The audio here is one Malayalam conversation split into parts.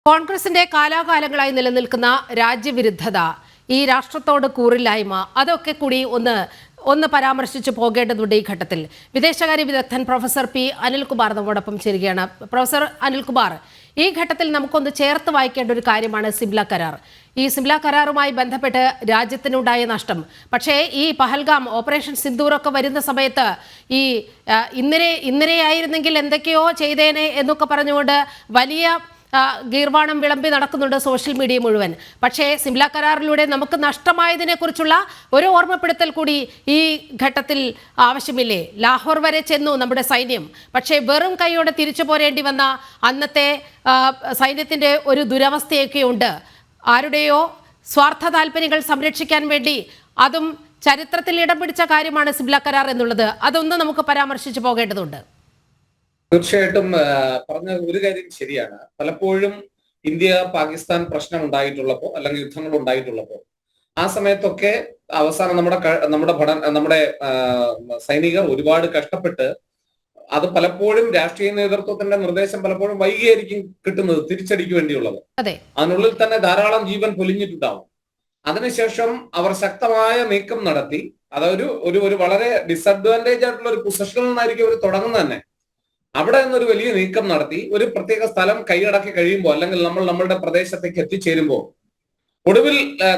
കോൺഗ്രസിന്റെ കാലാകാലങ്ങളായി നിലനിൽക്കുന്ന രാജ്യവിരുദ്ധത, ഈ രാഷ്ട്രത്തോട് കൂറില്ലായ്മ, അതൊക്കെ കൂടി ഒന്ന് പരാമർശിച്ചു പോകേണ്ടതുണ്ട്. ഈ ഘട്ടത്തിൽ വിദേശകാര്യ വിദഗ്ധൻ പ്രൊഫസർ പി അനിൽകുമാർ നമ്മോടൊപ്പം ചേരുകയാണ്. പ്രൊഫസർ അനിൽകുമാർ, ഈ ഘട്ടത്തിൽ നമുക്കൊന്ന് ചേർത്ത് വായിക്കേണ്ട ഒരു കാര്യമാണ് സിംല കരാർ. ഈ സിംല കരാറുമായി ബന്ധപ്പെട്ട് രാജ്യത്തിനുണ്ടായ നഷ്ടം. പക്ഷേ ഈ പഹൽഗാം ഓപ്പറേഷൻ സിന്ദൂറൊക്കെ വരുന്ന സമയത്ത് ഈ ഇന്നലെയായിരുന്നെങ്കിൽ എന്തൊക്കെയോ ചെയ്തേനെ എന്നൊക്കെ പറഞ്ഞുകൊണ്ട് വലിയ ഗീർവാണം വിളമ്പി നടക്കുന്നുണ്ട് സോഷ്യൽ മീഡിയ മുഴുവൻ. പക്ഷേ സിംല കരാറിലൂടെ നമുക്ക് നഷ്ടമായതിനെ കുറിച്ചുള്ള ഒരു ഓർമ്മപ്പെടുത്തൽ കൂടി ഈ ഘട്ടത്തിൽ ആവശ്യമില്ലേ? ലാഹോർ വരെ ചെന്നു നമ്മുടെ സൈന്യം, പക്ഷേ വെറും കൈയോടെ തിരിച്ചു പോരേണ്ടി വന്ന അന്നത്തെ സൈന്യത്തിന്റെ ഒരു ദുരവസ്ഥയൊക്കെ ഉണ്ട്. ആരുടെയോ സ്വാർത്ഥ താല്പര്യങ്ങൾ സംരക്ഷിക്കാൻ വേണ്ടി, അതും ചരിത്രത്തിൽ ഇടം പിടിച്ച കാര്യമാണ് സിംല കരാർ എന്നുള്ളത്. അതൊന്ന് നമുക്ക് പരാമർശിച്ചു പോകേണ്ടതുണ്ട്. തീർച്ചയായിട്ടും പറഞ്ഞ ഒരു കാര്യം ശരിയാണ്. പലപ്പോഴും ഇന്ത്യ പാകിസ്ഥാൻ പ്രശ്നം ഉണ്ടായിട്ടുള്ളപ്പോൾ അല്ലെങ്കിൽ യുദ്ധങ്ങൾ ഉണ്ടായിട്ടുള്ളപ്പോൾ ആ സമയത്തൊക്കെ അവസാനം നമ്മുടെ സൈനികർ ഒരുപാട് കഷ്ടപ്പെട്ട്, അത് പലപ്പോഴും രാഷ്ട്രീയ നേതൃത്വത്തിന്റെ നിർദ്ദേശം പലപ്പോഴും വൈകിയായിരിക്കും കിട്ടുന്നത് തിരിച്ചടിക്ക് വേണ്ടിയുള്ളത്. അതിനുള്ളിൽ തന്നെ ധാരാളം ജീവൻ പൊലിഞ്ഞിട്ടുണ്ടാവും. അതിനുശേഷം അവർ ശക്തമായ നീക്കം നടത്തി, അതൊരു ഒരു വളരെ ഡിസഡ്വാൻറ്റേജ് ആയിട്ടുള്ള ഒരു പൊസിഷനിൽ നിന്നായിരിക്കും അവർ തുടങ്ങുന്നത് തന്നെ. അവിടെ നിന്നൊരു വലിയ നീക്കം നടത്തി ഒരു പ്രത്യേക സ്ഥലം കൈയടക്കി കഴിയുമ്പോൾ, അല്ലെങ്കിൽ നമ്മളുടെ പ്രദേശത്തേക്ക് എത്തിച്ചേരുമ്പോൾ, ഒടുവിൽ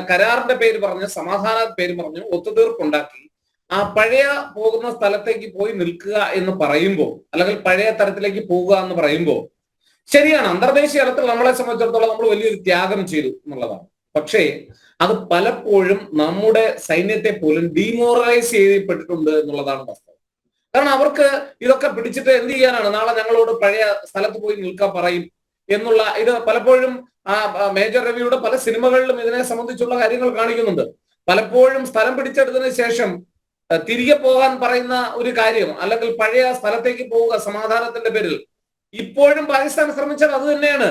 കരാറിന്റെ പേര് പറഞ്ഞ്, സമാധാന പേര് പറഞ്ഞ് ഒത്തുതീർപ്പുണ്ടാക്കി ആ പഴയ പോകുന്ന സ്ഥലത്തേക്ക് പോയി നിൽക്കുക എന്ന് പറയുമ്പോൾ, അല്ലെങ്കിൽ പഴയ തരത്തിലേക്ക് പോവുക എന്ന് പറയുമ്പോൾ, ശരിയാണ്, അന്തർദേശീയ തലത്തിൽ നമ്മളെ സംബന്ധിച്ചിടത്തോളം നമ്മൾ വലിയൊരു ത്യാഗം ചെയ്തു എന്നുള്ളതാണ്. പക്ഷേ അത് പലപ്പോഴും നമ്മുടെ സൈന്യത്തെ പോലും ഡീമോറലൈസ് ചെയ്യപ്പെട്ടിട്ടുണ്ട് എന്നുള്ളതാണ് വസ്തുത. കാരണം അവർക്ക് ഇതൊക്കെ പിടിച്ചിട്ട് എന്ത് ചെയ്യാനാണ്? നാളെ ഞങ്ങളോട് പഴയ സ്ഥലത്ത് പോയി നിൽക്കാൻ പറയും എന്നുള്ള ഇത് പലപ്പോഴും മേജർ രവിയുടെ പല സിനിമകളിലും ഇതിനെ സംബന്ധിച്ചുള്ള കാര്യങ്ങൾ കാണിക്കുന്നുണ്ട്. പലപ്പോഴും സ്ഥലം പിടിച്ചെടുത്തതിന് ശേഷം തിരികെ പോകാൻ പറയുന്ന ഒരു കാര്യം, അല്ലെങ്കിൽ പഴയ സ്ഥലത്തേക്ക് പോവുക സമാധാനത്തിന്റെ പേരിൽ. ഇപ്പോഴും പാകിസ്ഥാൻ ശ്രമിച്ചത് അത് തന്നെയാണ്.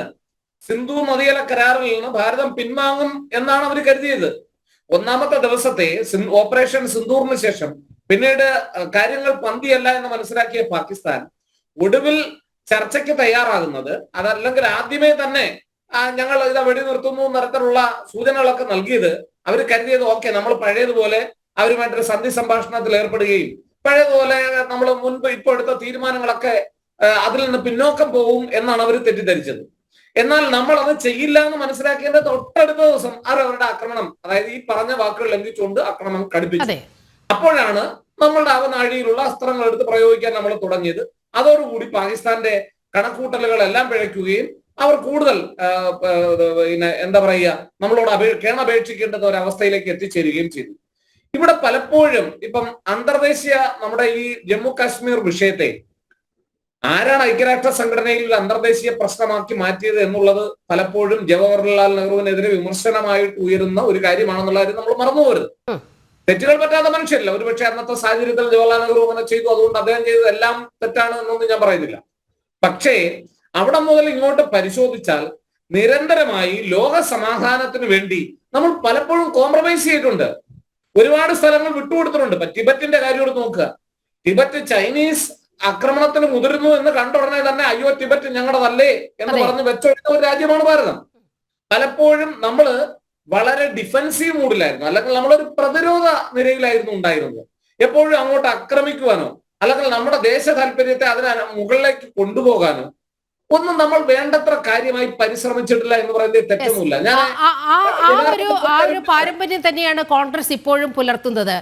സിന്ധു നദിയിലെ കരാറിൽ നിന്ന് ഭാരതം പിൻവാങ്ങും എന്നാണ് അവർ കരുതിയത്. ഒന്നാമത്തെ ദിവസത്തെ ഓപ്പറേഷൻ സിന്ദൂറിന് ശേഷം പിന്നീട് കാര്യങ്ങൾ പന്തിയല്ല എന്ന് മനസ്സിലാക്കിയ പാകിസ്ഥാൻ ഒടുവിൽ ചർച്ചയ്ക്ക് തയ്യാറാകുന്നത്, അതല്ലെങ്കിൽ ആദ്യമേ തന്നെ ഞങ്ങൾ ഇത് വെടിനിർത്തുന്നു തരത്തിലുള്ള സൂചനകളൊക്കെ നൽകിയത്, അവർ കരുതിയത് ഓക്കെ, നമ്മൾ പഴയതുപോലെ അവരുമായിട്ടൊരു സന്ധി സംഭാഷണത്തിൽ ഏർപ്പെടുകയും പഴയതുപോലെ നമ്മൾ മുൻപ് ഇപ്പോൾ എടുത്ത തീരുമാനങ്ങളൊക്കെ അതിൽ നിന്ന് പിന്നോക്കം പോകും എന്നാണ് അവർ തെറ്റിദ്ധരിച്ചത്. എന്നാൽ നമ്മൾ അത് ചെയ്യില്ല എന്ന് മനസ്സിലാക്കിയതിന്റെ തൊട്ടടുത്ത ദിവസം അവരുടെ ആക്രമണം, അതായത് ഈ പറഞ്ഞ വാക്കുകൾ ലംഘിച്ചുകൊണ്ട് ആക്രമണം കടുപ്പിച്ചു. അപ്പോഴാണ് നമ്മളുടെ അവനാഴിയിലുള്ള അസ്ത്രങ്ങൾ എടുത്ത് പ്രയോഗിക്കാൻ നമ്മൾ തുടങ്ങിയത്. അതോടുകൂടി പാകിസ്ഥാന്റെ കണക്കൂട്ടലുകളെല്ലാം പിഴയ്ക്കുകയും അവർ കൂടുതൽ എന്താ പറയുക, നമ്മളോട് കേണപേക്ഷിക്കേണ്ടുന്ന ഒരവസ്ഥയിലേക്ക് എത്തിച്ചേരുകയും ചെയ്തു. ഇവിടെ പലപ്പോഴും ഇപ്പം അന്തർദേശീയ നമ്മുടെ ഈ ജമ്മു കാശ്മീർ വിഷയത്തെ ആരാണ് ഐക്യരാഷ്ട്ര സംഘടനയിൽ അന്തർദേശീയ പ്രശ്നമാക്കി മാറ്റിയത് എന്നുള്ളത് പലപ്പോഴും ജവഹർലാൽ നെഹ്റുവിനെതിരെ വിമർശനമായിട്ട് ഉയരുന്ന ഒരു കാര്യമാണെന്നുള്ള കാര്യം നമ്മൾ മറന്നുപോകരുത്. തെറ്റുകൾ പറ്റാത്ത മനുഷ്യരല്ല. ഒരുപക്ഷെ അന്നത്തെ സാഹചര്യത്തിൽ ജവഹർലാൽ നെഹ്റു അങ്ങനെ ചെയ്തു, അതുകൊണ്ട് അദ്ദേഹം ചെയ്തത് എല്ലാം തെറ്റാണ് എന്നൊന്നും ഞാൻ പറയുന്നില്ല. പക്ഷേ അവിടെ മുതൽ ഇങ്ങോട്ട് പരിശോധിച്ചാൽ നിരന്തരമായി ലോക സമാധാനത്തിന് വേണ്ടി നമ്മൾ പലപ്പോഴും കോംപ്രമൈസ് ചെയ്തിട്ടുണ്ട്. ഒരുപാട് സ്ഥലങ്ങൾ വിട്ടുകൊടുത്തിട്ടുണ്ട്. ടിബറ്റിന്റെ കാര്യം നോക്കുക. ടിബറ്റ് ചൈനീസ് ആക്രമണത്തിന് മുതിരുന്നു എന്ന് കണ്ട ഉടനെ തന്നെ അയ്യോ ടിബറ്റ് ഞങ്ങളുടേതല്ലേ എന്ന് പറഞ്ഞ് വെച്ചൊഴിച്ച ഒരു രാജ്യമാണ് ഭാരതം. പലപ്പോഴും നമ്മള് വളരെ ഡിഫൻസീവ് മൂഡിലായിരുന്നു, അല്ലെങ്കിൽ നമ്മളൊരു പ്രതിരോധ നിരയിലായിരുന്നു ഉണ്ടായിരുന്നത്. എപ്പോഴും അങ്ങോട്ട് ആക്രമിക്കുവാനോ അല്ലെങ്കിൽ നമ്മുടെ ദേശ താല്പര്യത്തെ അതിന് മുകളിലേക്ക് കൊണ്ടുപോകാനോ ഒന്നും നമ്മൾ വേണ്ടത്ര കാര്യമായി പരിശ്രമിച്ചിട്ടില്ല എന്ന് പറയുന്നത് തെറ്റൊന്നുമില്ല. ആ ഒരു പാരമ്പര്യം തന്നെയാണ് കോൺഗ്രസ് ഇപ്പോഴും പുലർത്തുന്നത്.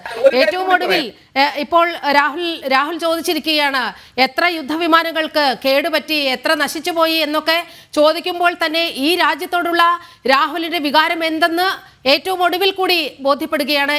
ഏറ്റവും ഒടുവിൽ ഇപ്പോൾ രാഹുൽ ചോദിച്ചിരിക്കുകയാണ്, എത്ര യുദ്ധവിമാനങ്ങൾക്ക് കേടുപറ്റി, എത്ര നശിച്ചു പോയി എന്നൊക്കെ ചോദിക്കുമ്പോൾ തന്നെ ഈ രാജ്യത്തോടുള്ള രാഹുലിന്റെ വികാരം എന്തെന്ന് ഏറ്റവും ഒടുവിൽ കൂടി ബോധ്യപ്പെടുകയാണ്.